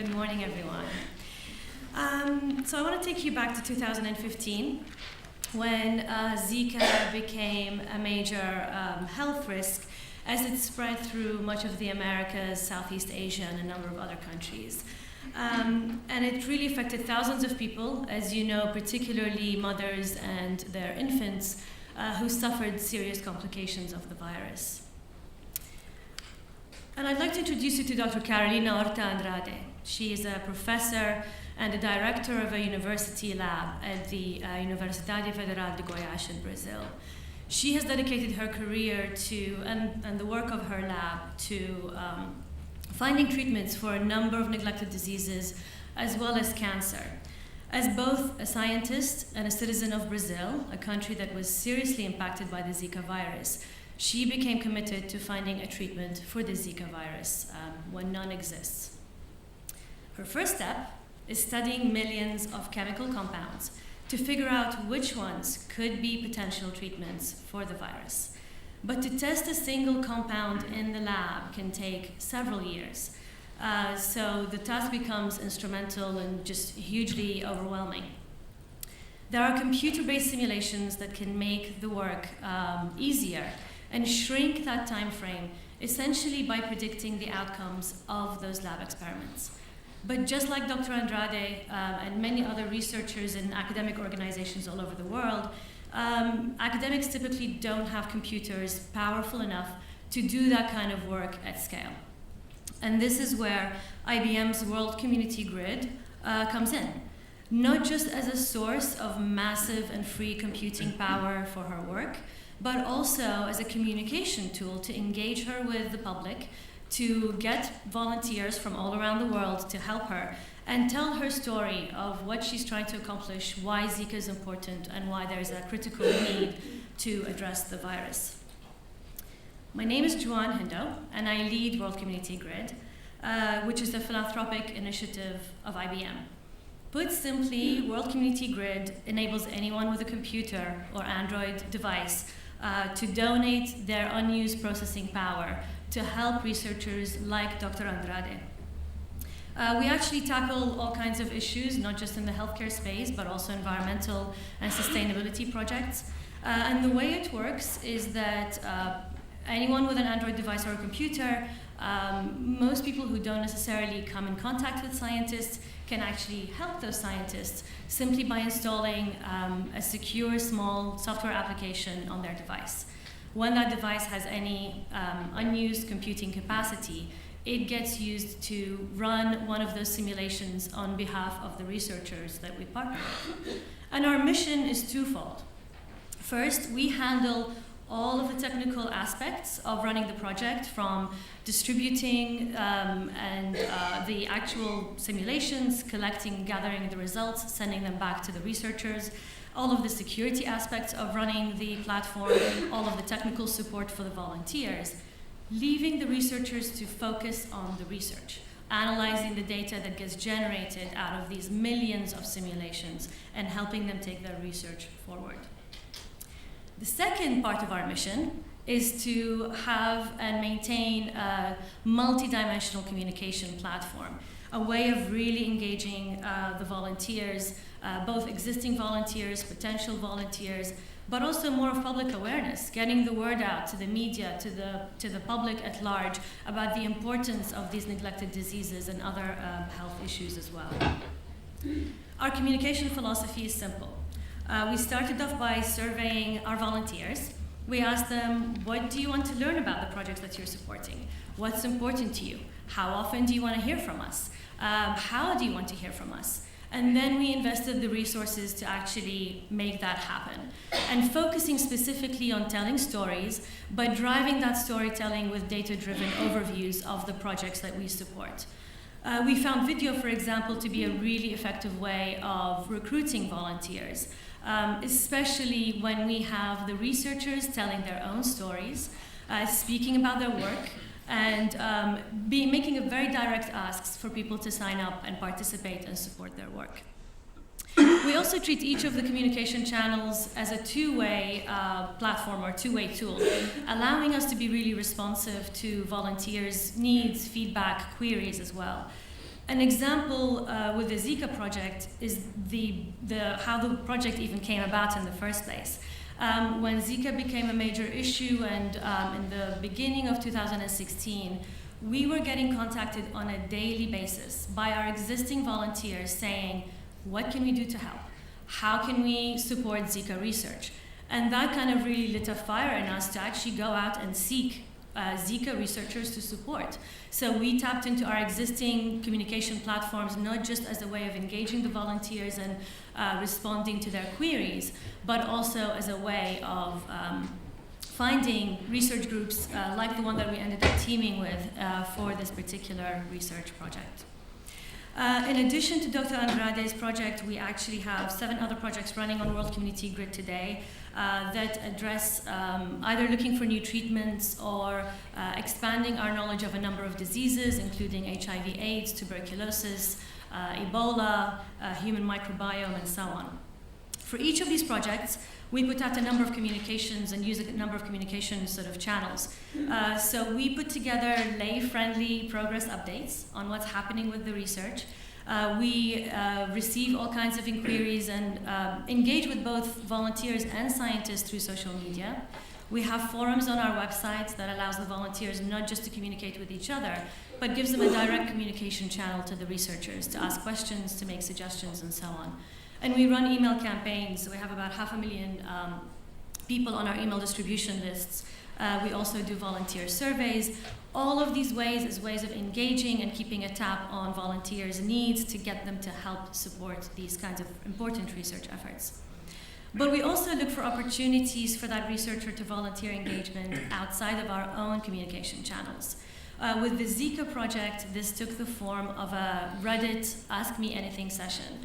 Good morning, everyone. So I want to take you back to 2015, when Zika became a major health risk as it spread through much of the Americas, Southeast Asia, and a number of other countries. And it really affected thousands of people, as you know, particularly mothers and their infants who suffered serious complications of the virus. And I'd like to introduce you to Dr. Carolina Horta Andrade. She is a professor and a director of a university lab at the Universidade Federal de Goiás in Brazil. She has dedicated her career to, and the work of her lab, to finding treatments for a number of neglected diseases, as well as cancer. As both a scientist and a citizen of Brazil, a country that was seriously impacted by the Zika virus, she became committed to finding a treatment for the Zika virus when none exists. Her first step is studying millions of chemical compounds to figure out which ones could be potential treatments for the virus. But to test a single compound in the lab can take several years. So the task becomes instrumental and just hugely overwhelming. There are computer-based simulations that can make the work easier and shrink that time frame, essentially by predicting the outcomes of those lab experiments. But just like Dr. Andrade and many other researchers in academic organizations all over the world, academics typically don't have computers powerful enough to do that kind of work at scale. And this is where IBM's World Community Grid comes in, not just as a source of massive and free computing power for her work, but also as a communication tool to engage her with the public, to get volunteers from all around the world to help her and tell her story of what she's trying to accomplish, why Zika is important, and why there's a critical need to address the virus. My name is Juan Hindo, and I lead World Community Grid, which is the philanthropic initiative of IBM. Put simply, World Community Grid enables anyone with a computer or Android device to donate their unused processing power to help researchers like Dr. Andrade. We actually tackle all kinds of issues, not just in the healthcare space, but also environmental and sustainability projects. And the way it works is that anyone with an Android device or a computer, most people who don't necessarily come in contact with scientists can actually help those scientists simply by installing a secure small software application on their device. When that device has any unused computing capacity, it gets used to run one of those simulations on behalf of the researchers that we partner with. And our mission is twofold. First, we handle all of the technical aspects of running the project, from distributing and the actual simulations, collecting, gathering the results, sending them back to the researchers, all of the security aspects of running the platform, all of the technical support for the volunteers, leaving the researchers to focus on the research, analyzing the data that gets generated out of these millions of simulations and helping them take their research forward. The second part of our mission is to have and maintain a multi-dimensional communication platform, a way of really engaging the volunteers, both existing volunteers, potential volunteers, but also more of public awareness, getting the word out to the media, to the public at large about the importance of these neglected diseases and other health issues as well. Our communication philosophy is simple. We started off by surveying our volunteers. We asked them, what do you want to learn about the projects that you're supporting? What's important to you? How often do you want to hear from us? How do you want to hear from us? And then we invested the resources to actually make that happen. And focusing specifically on telling stories, but driving that storytelling with data-driven overviews of the projects that we support. We found video, for example, to be a really effective way of recruiting volunteers, especially when we have the researchers telling their own stories, speaking about their work, and making a very direct asks for people to sign up and participate and support their work. We also treat each of the communication channels as a two-way platform or two-way tool, allowing us to be really responsive to volunteers' needs, feedback, queries as well. An example with the Zika project is how the project even came about in the first place. When Zika became a major issue, and in the beginning of 2016, we were getting contacted on a daily basis by our existing volunteers saying, what can we do to help? How can we support Zika research? And that kind of really lit a fire in us to actually go out and seek Zika researchers to support. So we tapped into our existing communication platforms, not just as a way of engaging the volunteers and responding to their queries, but also as a way of finding research groups like the one that we ended up teaming with for this particular research project. In addition to Dr. Andrade's project, we actually have 7 other projects running on World Community Grid today that address either looking for new treatments or expanding our knowledge of a number of diseases, including HIV/AIDS, tuberculosis, Ebola, human microbiome, and so on. For each of these projects, we put out a number of communications and use a number of communication sort of channels. So we put together lay-friendly progress updates on what's happening with the research. We receive all kinds of inquiries and engage with both volunteers and scientists through social media. We have forums on our website that allows the volunteers not just to communicate with each other, but gives them a direct communication channel to the researchers to ask questions, to make suggestions, and so on. And we run email campaigns. We have about 500,000 people on our email distribution lists. We also do volunteer surveys. All of these ways is ways of engaging and keeping a tap on volunteers' needs to get them to help support these kinds of important research efforts. But we also look for opportunities for that researcher to volunteer engagement outside of our own communication channels. With the Zika project, this took the form of a Reddit Ask Me Anything session.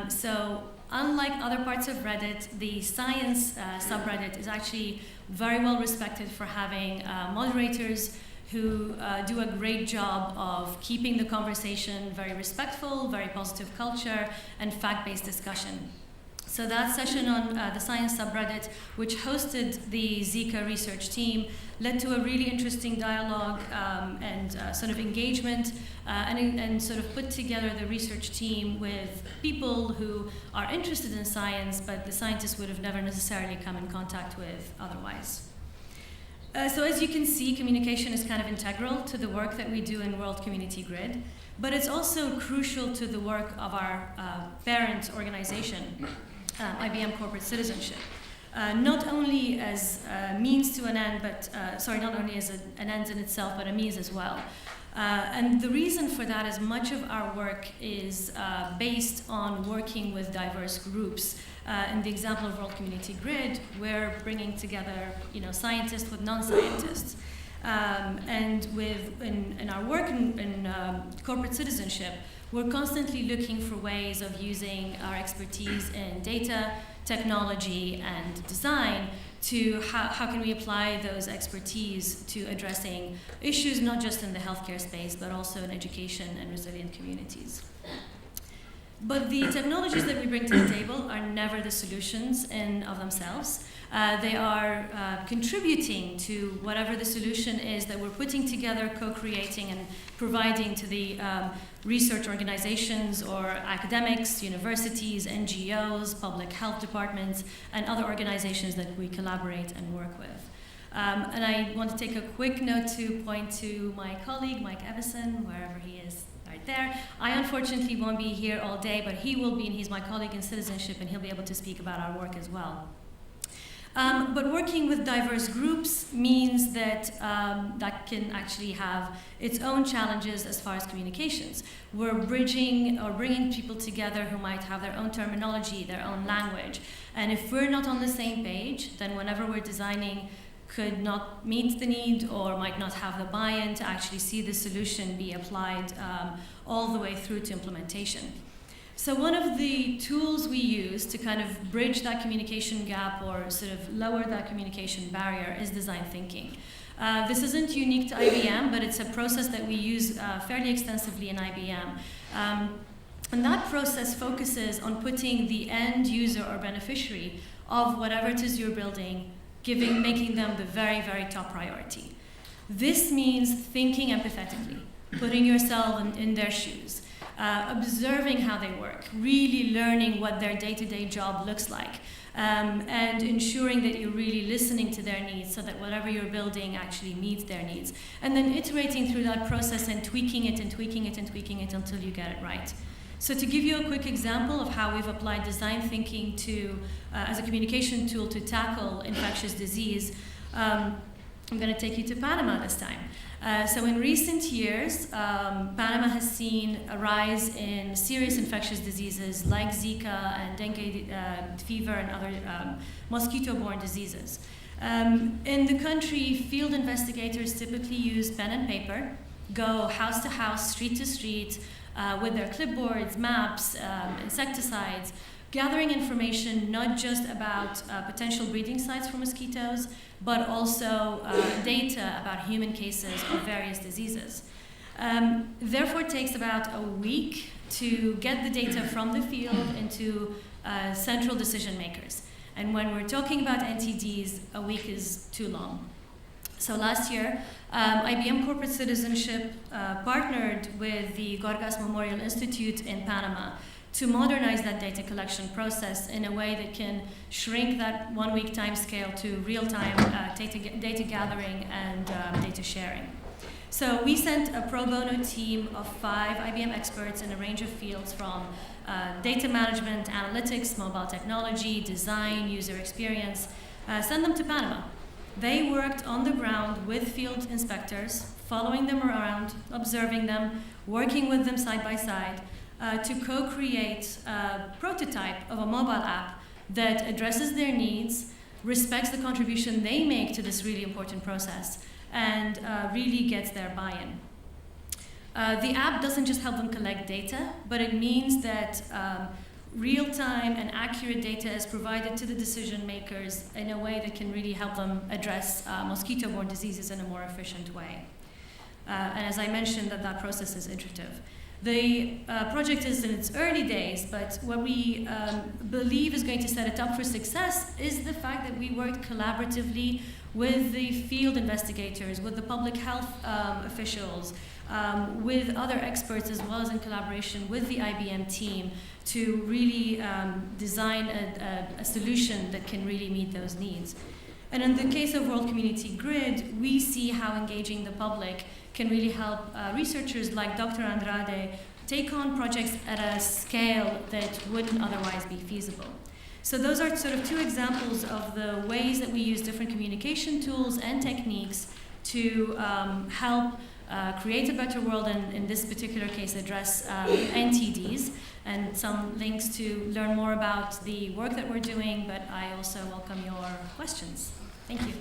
So unlike other parts of Reddit, the science subreddit is actually very well respected for having moderators who do a great job of keeping the conversation very respectful, very positive culture, and fact-based discussion. So that session on the science subreddit, which hosted the Zika research team, led to a really interesting dialogue and sort of engagement and sort of put together the research team with people who are interested in science, but the scientists would have never necessarily come in contact with otherwise. So as you can see, communication is kind of integral to the work that we do in World Community Grid, but it's also crucial to the work of our parent organization, IBM Corporate Citizenship. Not only as a means to an end, but not only as an end in itself, but a means as well. And the reason for that is much of our work is based on working with diverse groups. In the example of World Community Grid, we're bringing together, scientists with non-scientists. And in our work in corporate citizenship, we're constantly looking for ways of using our expertise in data, technology, and design to how can we apply those expertise to addressing issues not just in the healthcare space, but also in education and resilient communities. But the technologies that we bring to the table are never the solutions in of themselves. They are contributing to whatever the solution is that we're putting together, co-creating, and providing to the research organizations or academics, universities, NGOs, public health departments, and other organizations that we collaborate and work with. And I want to take a quick note to point to my colleague, Mike Evison, wherever he is. Right there. I unfortunately won't be here all day, but he will be, and he's my colleague in citizenship, and he'll be able to speak about our work as well. But working with diverse groups means that that can actually have its own challenges as far as communications. We're bridging or bringing people together who might have their own terminology, their own language. And if we're not on the same page, then whenever we're designing could not meet the need or might not have the buy-in to actually see the solution be applied all the way through to implementation. So one of the tools we use to kind of bridge that communication gap or sort of lower that communication barrier is design thinking. This isn't unique to IBM, but it's a process that we use fairly extensively in IBM. And that process focuses on putting the end user or beneficiary of whatever it is you're building, making them the very, very top priority. This means thinking empathetically. putting yourself in their shoes, observing how they work, really learning what their day-to-day job looks like, and ensuring that you're really listening to their needs so that whatever you're building actually meets their needs. And then iterating through that process and tweaking it and tweaking it and tweaking it until you get it right. So to give you a quick example of how we've applied design thinking to, as a communication tool to tackle infectious disease, I'm going to take you to Panama this time. So in recent years, Panama has seen a rise in serious infectious diseases like Zika and dengue fever and other mosquito-borne diseases. In the country, field investigators typically use pen and paper, go house to house, street to street, with their clipboards, maps, insecticides, gathering information not just about potential breeding sites for mosquitoes, but also data about human cases of various diseases. Therefore, it takes about a week to get the data from the field into central decision makers. And when we're talking about NTDs, a week is too long. So last year, IBM Corporate Citizenship partnered with the Gorgas Memorial Institute in Panama to modernize that data collection process in a way that can shrink that 1 week time scale to real-time data gathering and data sharing. So we sent a pro bono team of 5 IBM experts in a range of fields from data management, analytics, mobile technology, design, user experience, send them to Panama. They worked on the ground with field inspectors, following them around, observing them, working with them side by side, to co-create a prototype of a mobile app that addresses their needs, respects the contribution they make to this really important process, and really gets their buy-in. The app doesn't just help them collect data, but it means that real-time and accurate data is provided to the decision makers in a way that can really help them address mosquito-borne diseases in a more efficient way. And as I mentioned, that process is iterative. The project is in its early days, but what we believe is going to set it up for success is the fact that we worked collaboratively with the field investigators, with the public health officials, with other experts, as well as in collaboration with the IBM team to really design a solution that can really meet those needs. And in the case of World Community Grid, we see how engaging the public can really help researchers like Dr. Andrade take on projects at a scale that wouldn't otherwise be feasible. So those are sort of 2 examples of the ways that we use different communication tools and techniques to help create a better world, and in this particular case address NTDs, and some links to learn more about the work that we're doing, but I also welcome your questions. Thank you.